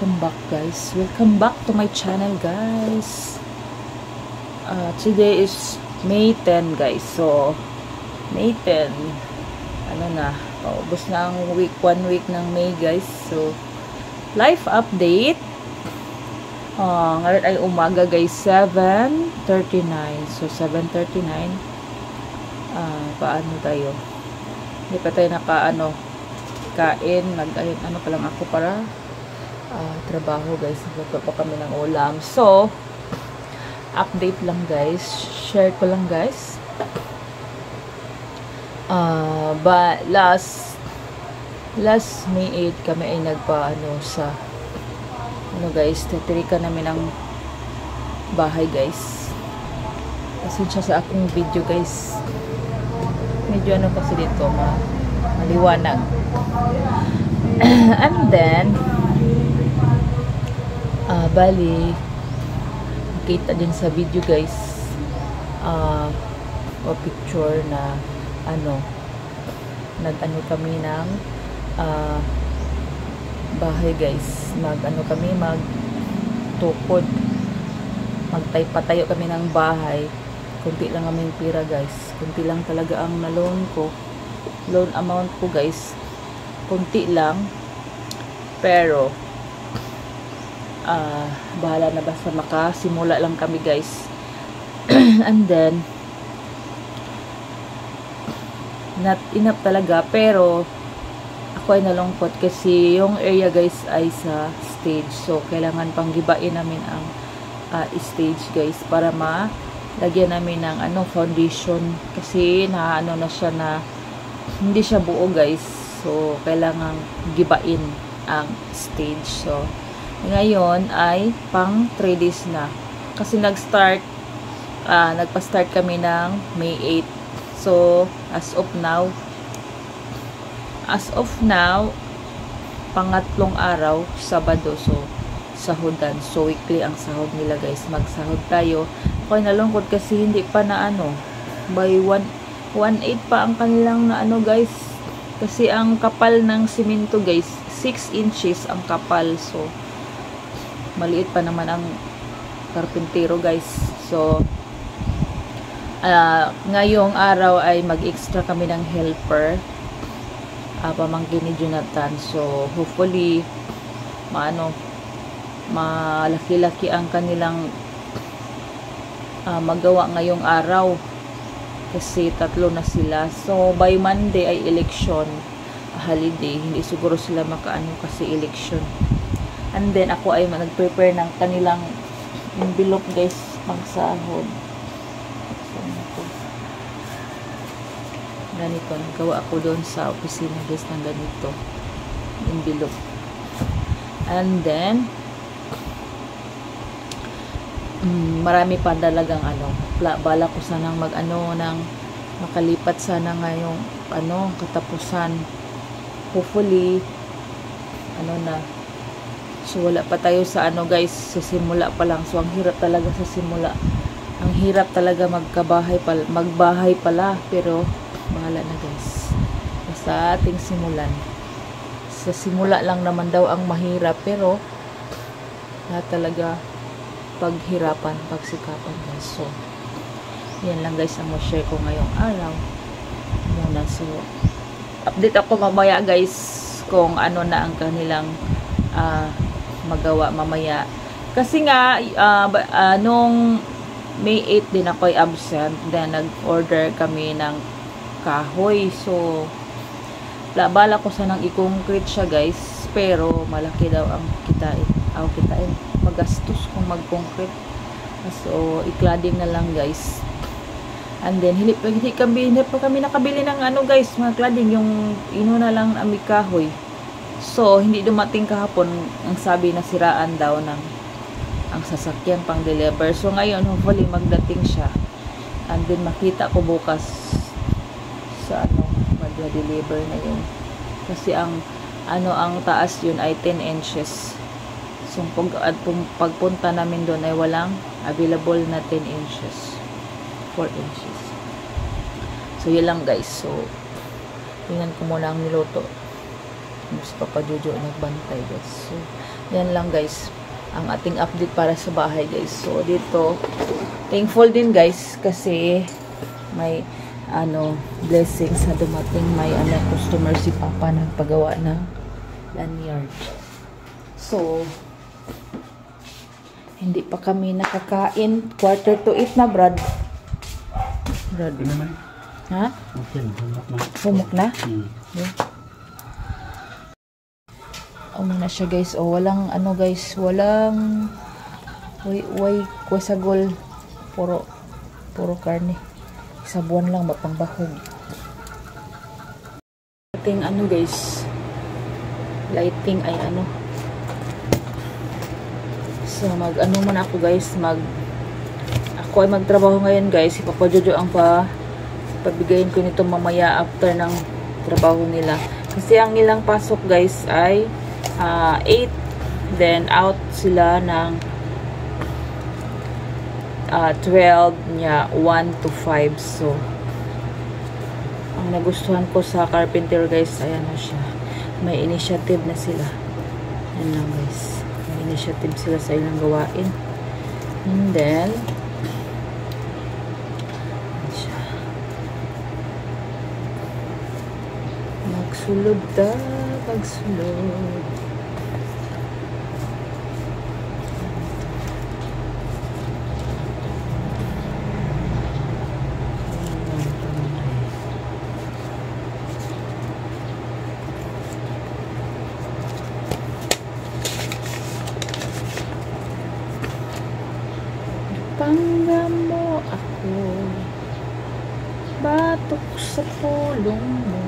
welcome back guys. Welcome back to my channel guys. Today is May 10 guys. So, May 10. Ano na, paubos na ang one week ng May guys. So, life update. Ngayon ay umaga guys, 7:39. So, 7:39. Paano tayo? Hindi pa tayo kain, ano pa lang ako para trabaho guys. Nagluto pa kami ng ulam. So, update lang guys. Share ko lang guys. But last May 8 kami ay sa guys, titirika namin ng bahay guys. Pasensya sa akong video guys. Medyo kasi dito maliwanag. And then bali kita din sa video guys o picture na kami ng bahay guys. Magtukod, magpatayo kami ng bahay. Kunti lang kaming pira guys, kunti lang talaga ang loan amount ko guys, kunti lang, pero bahala na, basta makasimula lang kami guys. And then not enough talaga, pero ako ay nalungkot kasi yung area guys ay sa stage, so kailangan pang gibain namin ang stage guys para lagyan namin ng foundation kasi na siya na hindi siya buo guys, so kailangan gibain ang stage. So ngayon ay pang 3 days na kasi nagpa-start kami ng May 8. So as of now pangatlong araw, Sabado, so sahudan. So weekly ang sahod nila guys, magsahod tayo. Ako ay nalungkot kasi hindi pa na by 1.8 pa ang kanilang guys, kasi ang kapal ng simento guys 6 inches ang kapal, so maliit pa naman ang karpintero guys. So ngayong araw ay mag-extra kami ng helper, pamangkin ni Jonathan. So hopefully malaki-laki ang kanilang magawa ngayong araw kasi 3 na sila. So by Monday ay election holiday, hindi siguro sila kasi election. And then ako ay nag-prepare ng kanilang envelope guys, pangsahod. Ganito, nagawa ako doon sa opisina guys ng ganito envelope. And then marami pa talagang bala ko sanang makalipat sana ngayong katapusan, hopefully so wala pa tayo sa guys, sa simula pa lang. So ang hirap talaga sa simula, ang hirap talaga magbahay pala, pero bahala na guys, basta ating simulan. Sa simula lang naman daw ang mahirap, pero lahat talaga paghirapan, pagsikapan guys. So yan lang guys ang share ko ngayong araw muna. So update ako mamaya guys kung na ang kanilang magawa mamaya, kasi nga nung May 8 din ako ay absent, then nag-order kami ng kahoy. So bala ko sanang i-concrete siya guys, pero malaki daw ang kitain, magastos kung mag-concrete. So i-cladding na lang guys. And then hindi pa kami nakabili ng guys, mga cladding, yung na lang ang kahoy. So hindi dumating kahapon, ang sabi na siraan daw ng ang sasakyan pang deliver. So ngayon hopefully magdating siya, and then makita ko bukas sa mag-deliver na yun, kasi ang taas yun ay 10 inches. So pagpunta namin doon ay walang available na 10 inches, 4 inches. So yun lang guys. So tingnan ko muna ang niluto. Si Papa Jojo nagbantay guys. So, yan lang guys ang ating update para sa bahay guys. So dito thankful din guys kasi may blessings na dumating. May customer si Papa nagpagawa ng lanyard. So hindi pa kami nakakain. 7:45 na, Brad. Ha? Okay, humok na? Yeah. Na siya guys. Walang guys, walang way kwesagol, puro karne. Sa buwan lang mapangbahog. Ating guys, lighting ay so muna ako guys, ako ay magtrabaho ngayon guys. Si Papa Jojo ang pabigayin ko nito mamaya after ng trabaho nila, kasi ang nilang pasok guys ay 8, then out sila ng 12 niya 1 to 5. So ang nagustuhan ko sa carpenter guys, ayan na siya, may initiative na sila. Yan lang guys, may initiative sila sa ilang gawain. And then siya magsulod magsulod. Panggam mo ako, batok sa pulong mo.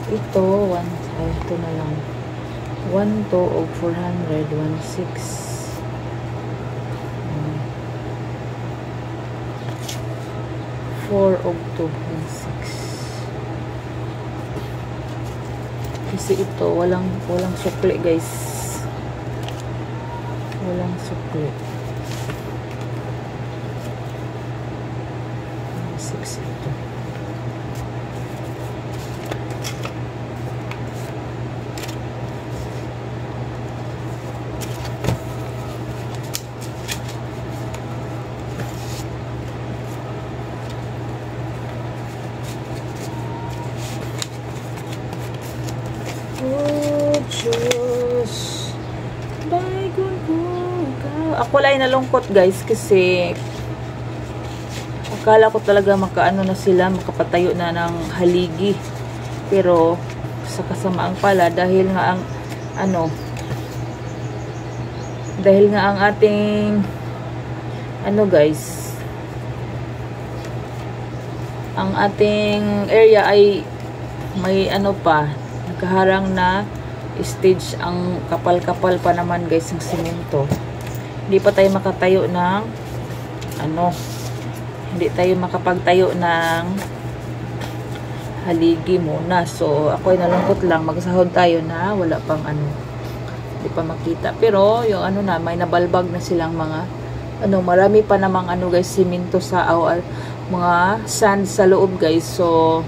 Ito, ito na lang. 1 to og 400, 1.6. 4 og 2, 1.6. Kasi ito, walang sukli guys. Walang sukli. 1.6 ito. Diyos, baygon ko ka. Ako lang nalungkot guys kasi akala ko talaga na sila, makapatayo na ng haligi, pero sa kasamaang pala dahil nga ang ating guys, ang ating area ay may nagkaharang na stage. Ang kapal-kapal pa naman guys ng simento. Hindi pa tayo makatayo ng hindi tayo makapagtayo ng haligi muna. So ako ay nalungkot lang, magsahod tayo na wala pang hindi pa makita. Pero yung may nabalbag na silang mga marami pa namang guys, simento sa mga sand sa loob guys. So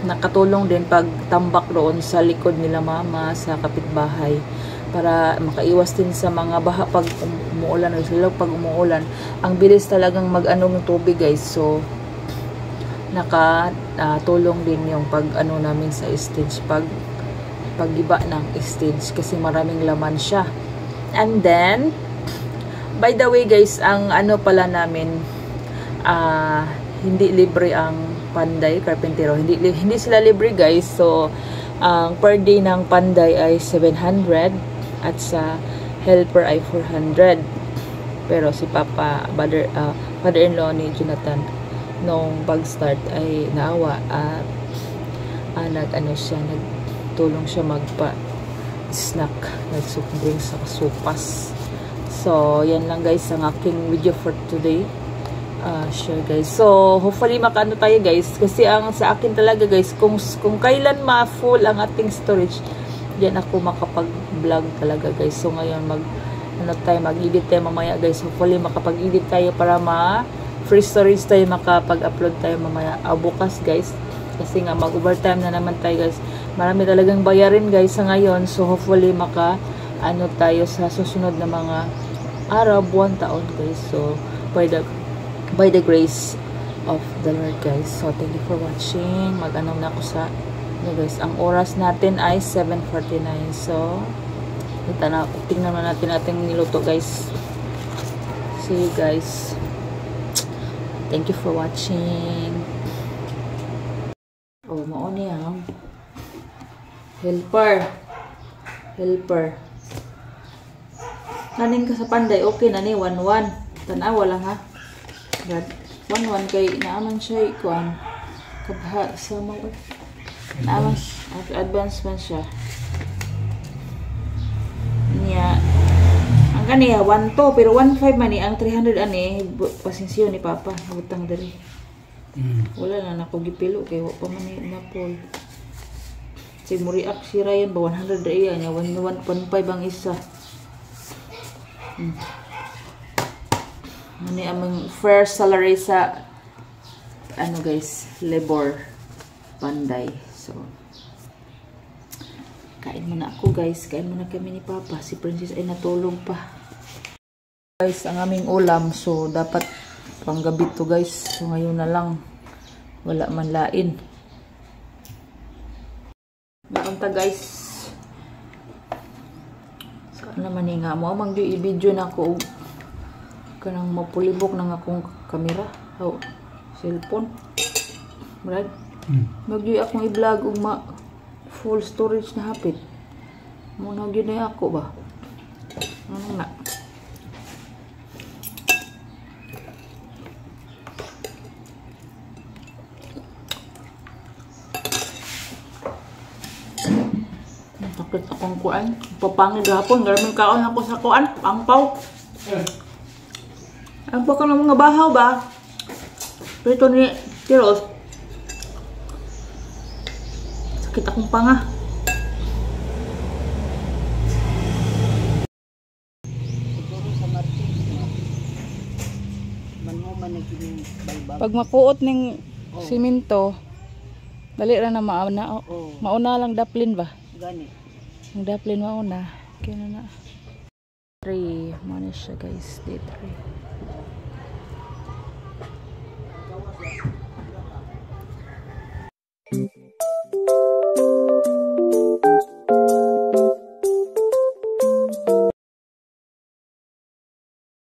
nakatulong din pag tambak doon sa likod nila mama, sa kapitbahay, para makaiwas din sa mga baha pag umuulan, o pag umuulan. Ang bilis talagang ng tubig guys. So nakatulong din yung namin sa stage, paggiba ng stage, kasi maraming laman siya. And then by the way guys, ang pala namin, hindi libre ang Panday Carpintero. Hindi sila libre guys. So ang per day ng Panday ay 700 at sa helper ay 400. Pero si Papa, father-in-law ni Jonathan, nung pag-start ay naawa at nagtulong siya magpa-snack, nag-bring sa kasupas. So yan lang guys ang aking video for today. Share guys. So hopefully tayo guys, kasi ang sa akin talaga guys, kung kailan ma-full ang ating storage, diyan ako makapag-vlog talaga guys. So ngayon mag-edit tayo mamaya guys. Hopefully makapag-edit tayo para free storage tayo, makapag-upload tayo mamaya bukas guys. kasi nga mag-overtime na naman tayo guys. Marami talagang bayarin guys sa ngayon. So hopefully ano tayo sa susunod na mga araw, buwan, taon guys. So by the grace of the Lord guys. So thank you for watching. Mag-ano na ako sa guys. Ang oras natin ay 7:49. So tingnan na natin ating niluto guys. See you guys. Thank you for watching. Oh, mao niya. Helper. Naning ka sa panday, okay na ni 1-1. Tanawa lang ha. God. 1-1 kay naaman siya ikuan. Kabaha sa mga naaman advance man siya. Niya ang kaniya 1-2 pero 1-5 man ni ang 300 ani pasensyo ni Papa butang dali. Wala na nako gipilo kay wa pa man ni napol. Si mo react si Ryan ba 100 iya nya 1.5 ang isa. Mani among fair salary sa ano guys, labor panday. So kain muna ako guys, kain muna kami ni Papa. Si Princess ay natulog pa. Guys, ang aming ulam, so dapat panggabi to guys. So ngayon na lang, wala man lain. Nakunta guys. Saan naman nga mo, mag-i-video na ako. Kanang mapulibok ng akong kamera. Oh, cellphone. Right? Mag-i akong i-vlog full storage na hapit. Muna yun na ako ba? Ano na? Sakit akong kuan. Papangid hapon. Garaming kaon ako sa kuan. Pangpaw. Ang pa ka ng mga bahaw ba? Pero ni Tiros. Sakit akong panga. Pag makuot ng simento, dali ra na mauna. Mauna lang daplin ba? Gani. Ang daplin mauna. Kaya na. 3. Mana siya guys. Day 3.